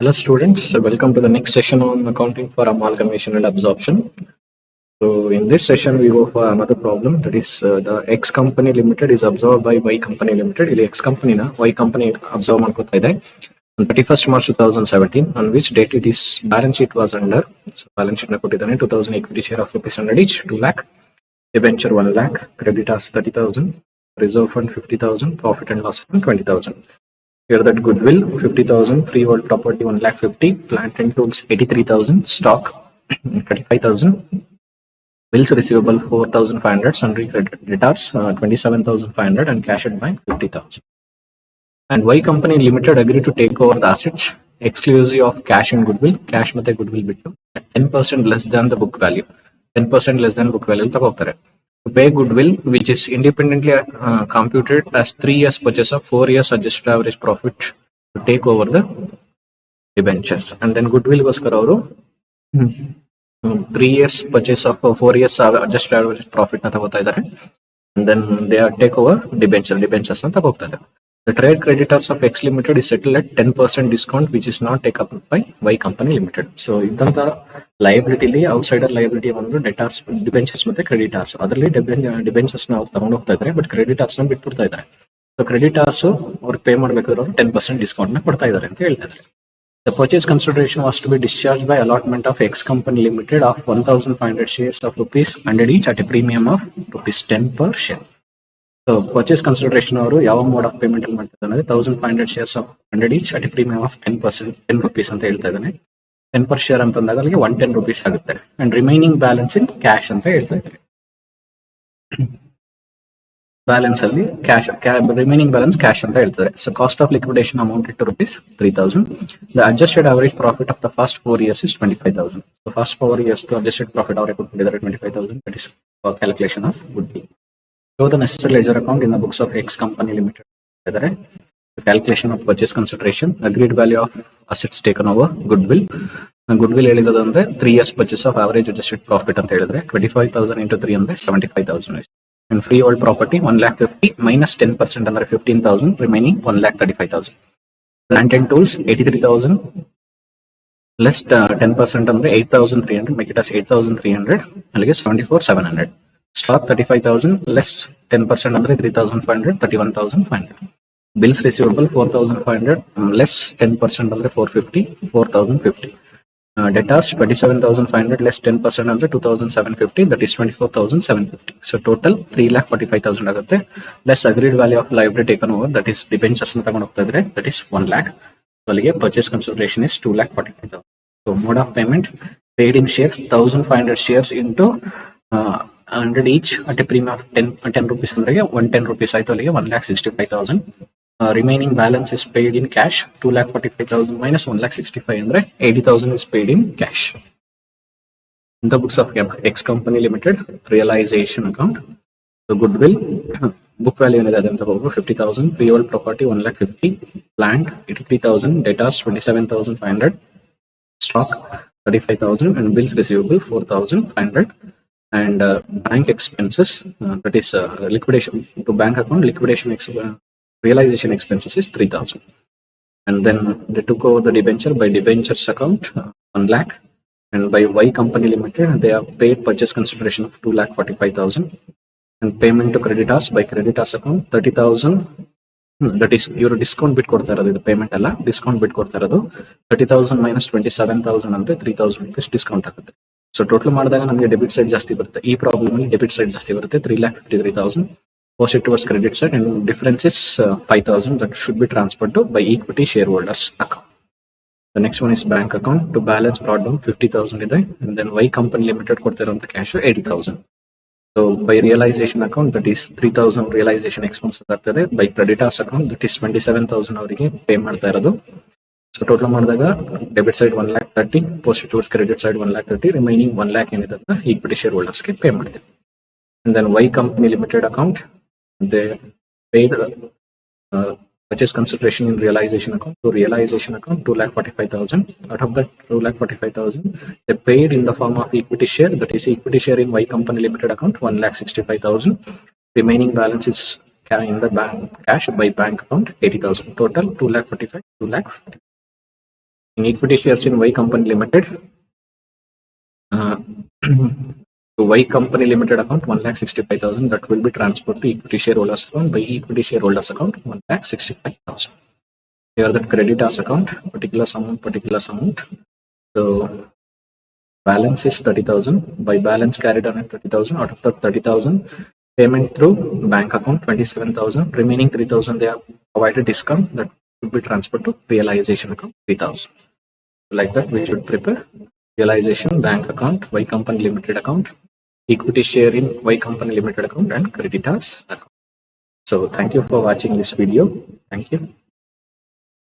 Hello students, welcome to the next session on accounting for amalgamation and absorption. So in this session we go for another problem, that is the X company limited is absorbed by Y company limited. Ili X company na Y company absorb ಮಾಡ್ಕೊತಾ ಇದೆ on 31st March 2017, on which date it is balance sheet was under. So balance sheet na ಕೊಟ್ಟಿದ್ದಾನೆ 2000 equity share of ₹100 each, 2 lakh, debenture 1 lakh, creditors 30,000, reserve fund 50,000, profit and loss fund 20,000. Here that goodwill 50,000, freehold property 1,50,000, plant and tools 83,000, stock 35,000, bills receivable 4,500, sundry creditors 27,500, and cash at bank 50,000. And Y company limited agreed to take over the assets exclusive of cash and goodwill. Cash ಮತ್ತೆ goodwill ಬಿಟ್ಟು at 10% less than the book value. 10% less than book value ತಗೋತಾರೆ. To pay goodwill, which is independently computed as 3 years purchase of 4 years adjusted average profit to take over the debentures. And then goodwill goskara ಅವರು 3 years purchase of 4 years adjusted average profit na ತಗೋತಾ ಇದ್ದಾರೆ. And then they are take over debentures ಅಂತ ತಗೋತಾ ಇದ್ದಾರೆ. The trade creditors of X Limited is settled at 10% discount, which is not taken up by Y Company Limited. So, ಇದಂತ liability outsider liability ಒಂದು debtors, debentures ಮತ್ತೆ creditors. ಅದರಲ್ಲಿ debentures ನಾವು ತಗೊಂಡು ಹೋಗ್ತಾ ಇದ್ದಾರೆ, but creditors ನ ಬಿಟ್ಬಿಡ್ತಾ ಇದ್ದಾರೆ. So, creditors ಅವ್ರು ಪೇ ಮಾಡಬೇಕಾದ್ರೆ 10% discount ನ ಕೊಡ್ತಾ ಇದ್ದಾರೆ ಅಂತ ಹೇಳ್ತಾ ಇದ್ದಾರೆ. The purchase consideration was to be discharged by allotment of X Company Limited of 1,500 shares of ₹100 each at a premium of ₹10 per share. So purchase consideration ಅವರು ಯಾವ ಮೋಡ್ ಆಫ್ ಪೇಮೆಂಟ್ ಅಲ್ಲಿ ಮಾಡ್ತಾ ಇದ್ದಾನೆ, 1,500 shares of 100 each at a premium of 10%, 10 rupees ಅಂತ ಹೇಳ್ತಾ ಇದ್ದಾನೆ. 10 per share ಅಂತಂದಾಗ ಅಲ್ಲಿಗೆ 110 rupees ಆಗುತ್ತೆ. And remaining balance in cash ಅಂತ ಹೇಳ್ತಾ ಇದ್ದಾರೆ. ಬ್ಯಾಲೆನ್ಸ್ ಅಲ್ಲಿ ಕ್ಯಾಶ್, ರಿಮೈನಿಂಗ್ ಬ್ಯಾಲೆನ್ಸ್ ಕ್ಯಾಶ್ ಅಂತ ಹೇಳ್ತಾರೆ. So cost of liquidation amounted to ₹3,000. The adjusted average profit of the first 4 years is 25,000. So first 4 years adjusted profit ಅವರೇ ಕೊಟ್ಟಿದ್ದಾರೆ 25,000. That is calculation of goodwill. Show the necessary ledger account in the books of X Company Limited. The calculation of purchase consideration, agreed value of assets taken over, goodwill. Goodwill ಹೇಳಿರೋದು ಅಂದ್ರೆ 3 years purchase of average adjusted profit ಅಂತ ಹೇಳಿದ್ರೆ 25,000 into 3 ಅಂದ್ರೆ 75,000. And freehold property 1,50,000 minus 10% ಅಂದ್ರೆ 15,000, remaining 1,35,000. Plant and tools 83,000 less 10% ಅಂದ್ರೆ 8,300, make it as 8,300, ಅಲ್ಲಿಗೆ 74,700. Stock 35,000 less 10% under 3,500, 31,500. Bills receivable 4,500 less 10% under 450, 4,050. Debtors 27,500 less 10% under 2,750, that is 24,750. So total 3,45,000 ಆಗುತ್ತೆ. Less agreed value of liability taken over, that is debentures ನ ತಗೊಂಡು ಹೋಗ್ತಾ ಇದ್ರೆ, that is 1 lakh. So ಅಲ್ಲಿಗೆ purchase consideration is 2,45,000. So mode of payment, paid in shares 1,500 shares into 100 each at a premium of 10 rupees ಅಂದ್ರೆ 110 rupees ಆಯ್ತು, ಅಲ್ಲಿಗೆ 1,65,000. Remaining balance is paid in cash 2,45,000 minus 1,65,000 ಅಂದ್ರೆ 80,000 is paid in cash. In the books of X Company Limited, realization account. So goodwill, book value ಏನಿದೆ ಅದಂತ ಹೋಗು 50,000, freehold property 1,50,000, plant 83,000, debtors 27,500, stock 35,000, and bills receivable 4,500. And bank expenses, that is liquidation to bank account, realization expenses is 3,000. And then they took over the debenture by debentures account 1 lakh, and by Y Company Limited they have paid purchase consideration of 2,45,000, and payment to creditors by creditors account 30,000. That is ಇವರು discount ಬಿಟ್ಟು ಕೊಡ್ತಾ ಇರೋದು, ಇದು payment ಅಲ್ಲ, discount ಬಿಟ್ಟು ಕೊಡ್ತಾ ಇರೋದು. 30,000 minus 27,000 ಅಂದ್ರೆ 3,000 rupees ಡಿಸ್ಕೌಂಟ್ ಆಗುತ್ತೆ. ಸೊ ಟೋಟಲ್ ಮಾಡಿದಾಗ ನಮಗೆ ಡೆಬಿಟ್ ಸೈಡ್ ಜಾಸ್ತಿ ಬರುತ್ತೆ. ಈ ಪ್ರಾಬ್ಲಮ್ ಅಲ್ಲಿ ಡೆಬಿಟ್ ಸೈಡ್ ಜಾಸ್ತಿ ಬರುತ್ತೆ, 3,53,000. Post it towards credit side, and difference is 5,000 that should be transferred to by equity shareholders account. The next one is bank account. To balance brought down 50,000 ಇದೆ, and then Y Company Limited ಕೊಡ್ತಿರೋಂಥ cash 80,000. So by realization account, that is 3,000 realization expenses ಆಗ್ತದೆ. By creditors account, that is 27,000 ಅವರಿಗೆ pay ಮಾಡ್ತಾ ಇರೋದು. So total ಮಾಡಿದಾಗ debit side 1,30,000, post towards credit side 1,30,000, remaining 1 lakh ಏನಿದೆ ಅಂತ equity share ಹೋಲ್ಡರ್ಸ್ಗೆ pay ಮಾಡ್ತೀವಿ. And then Y Company Limited account, they paid purchase consideration in realization account. To realization account 2,45,000. Out of that 2,45,000, they paid in the form of equity share, that is equity share in Y Company Limited account 1,65,000. Remaining balance is in the bank cash by bank account 80,000. Total 2,45,000, 2,50,000. In equity shares in Y Company Limited, to Y Company Limited account 1,65,000 that will be transferred to equity shareholders account. By equity shareholders account 1,65,000. Here the creditors account, particular amount. So balance is 30,000. By balance carried on at 30,000. Out of the 30,000, payment through bank account 27,000. Remaining 3,000 they have provided discount that should be transferred to realization account 3,000. Like that, we should prepare realization bank account, Y Company Limited account, equity share in Y Company Limited account, and creditors account. So thank you for watching this video. Thank you.